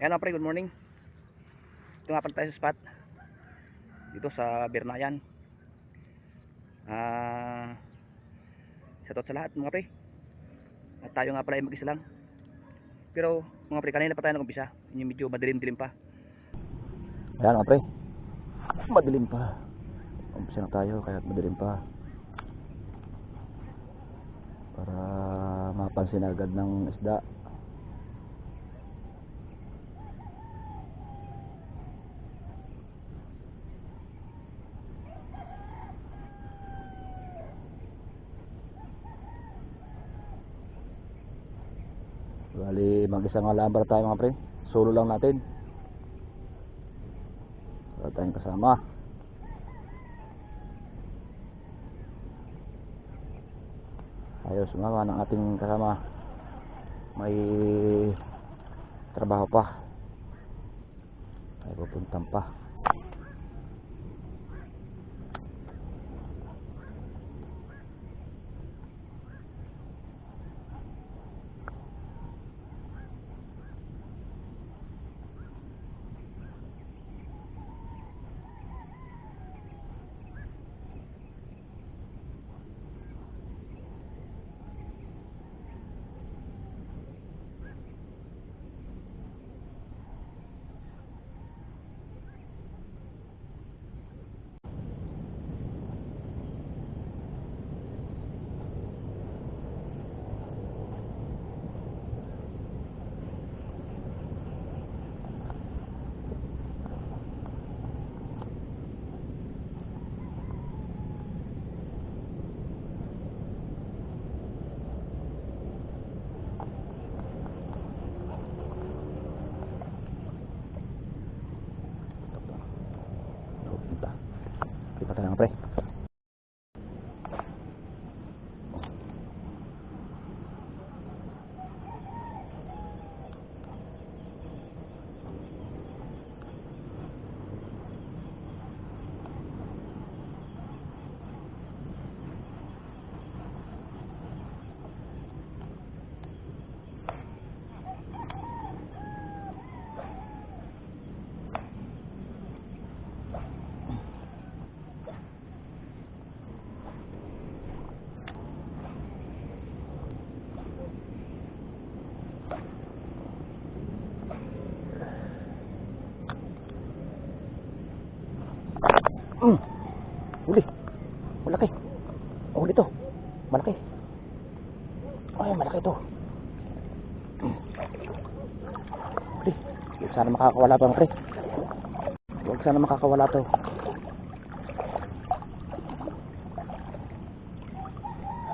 Ayan mga pre, good morning. Ito nga pala tayo sa spot dito sa Birnayan. Shoutout sa lahat mga pre. At tayo nga pala ay mag-isa lang. Pero mga pre, kanina pa tayo nag-umpisa. Yung medyo madilim-dilim pa. Ayan mga pre, madilim pa. Umpisa na tayo kaya madilim pa. Para mapansin agad ng isda. Bali mag-isa nga lambar tayo mga pre. Solo lang natin. Wala tayong kasama. Ayos, sumama ng ating kasama. May trabaho pa. Ay pupuntan pa. Kita tayo mga pre. Huli. Malaki. Huli to. Malaki. Ay, malaki to. Huli. Huwag sana makakawala pa mga pre. Huwag sana makakawala to.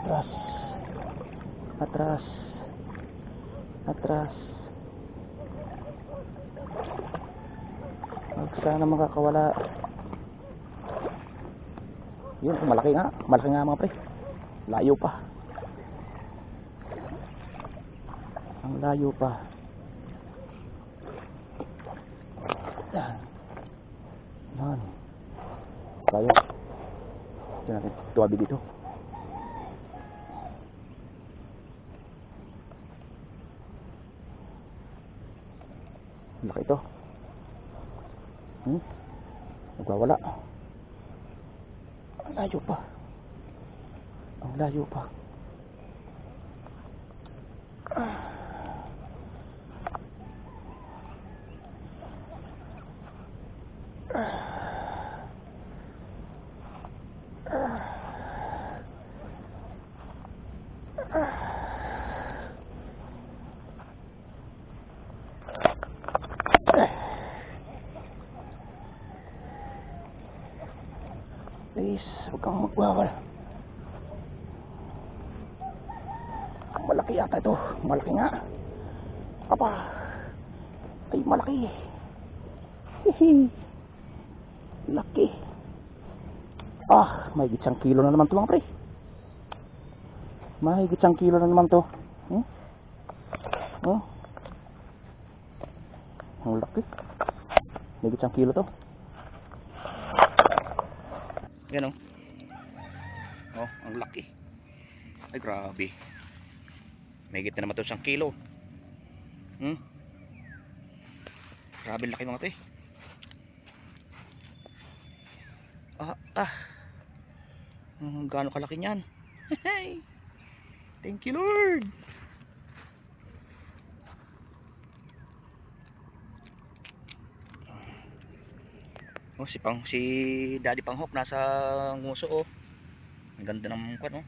Atras. Atras. Atras. Huwag sana makakawala. Yun, malaki nga mga pre. Layo pa. Ang layo pa. Yan. Yan. Tayo. Ito natin. Tuwabi dito. Malaki ito. Nagwawala. Ang layo pa. Ang layo pa. Please, huwag kang magwawala. Malaki yata ito. Malaki nga. Apa. Ay, malaki. Hihi. Laki. May gitsang kilo na naman ito mga pre. May gitsang kilo na naman ito. Ang laki. May gitsang kilo to. Yan ang laki. Ay grabe. May higit na naman ito 1 kilo. Grabe laki mga pre. Gaano kalaki niyan. Thank you Lord. Oh, si Daddy Panghok nasa nguso oh. Ang ganda ng mukha no.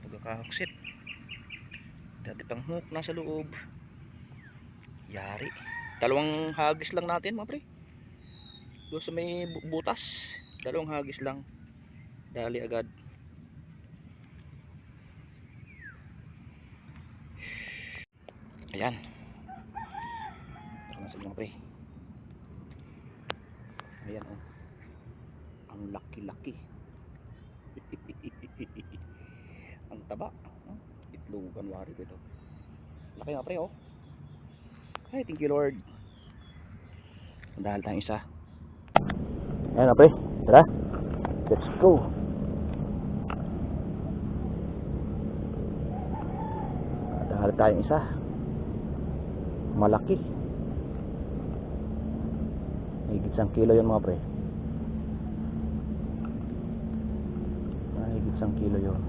Pagkakahuksit. Daddy Panghok nasa loob. Yari. Dalawang hagis lang natin mga pre. Doon sa may butas. Dalawang hagis lang. Dali agad. Ayan. Ito na sila mga pre. Ayan oh. Ang laki-laki. Ang taba. Itlogan wari ko ito. Laki mga pre oh. Ay, thank you Lord. Dahil tayong isa. Ayan mga pre. Tara. Let's go. Dahil tayong isa. Malaki. Higit 1 kilo yun mga pre. Higit 1 kilo yun.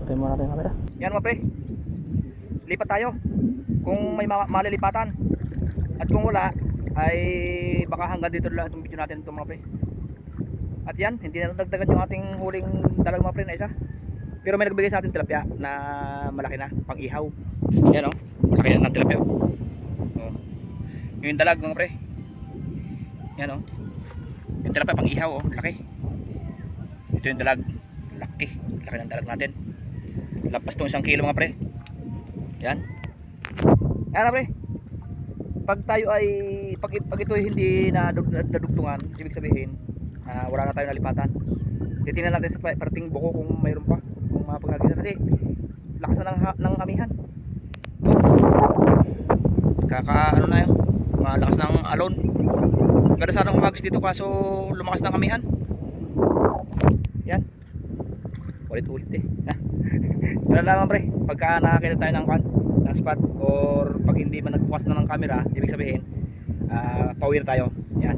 Patayin muna natin yung camera. Yan mga pre. Lipat tayo. Kung may malilipatan. At kung wala, ay baka hanggang dito lang itong video natin ito mga pre. At yan, hindi na dagdagan yung ating huling dalag mga pre na isa. Pero may nagbigay sa atin tilapia na malaki na, pang ihaw. Yan o, malaki na ng tilapia. Oh. Yung dalag mga pre. Yan o. Yung tilapia pang ihaw o, laki. Ito yung dalag, laki. Laki ng dalag natin. Lampas itong 1 kilo mga pre. Yan. Yan na pre. Pag tayo ay pag ito ay hindi nadugtungan, ibig sabihin wala na tayo nalipatan. Titingnan natin sa parating buko kung mayroon pa, kung mapaghagis na, kasi lakas na ng amihan. Ano na yun, malakas ng alon. Ganda sana humagis dito kaso lumakas ng amihan. Yan, ulit-ulit eh. Wala naman pre, pagka nakakita tayo ng spot, or pag hindi man nagbukas na ng camera, ibig sabihin pauwi na tayo. Yan.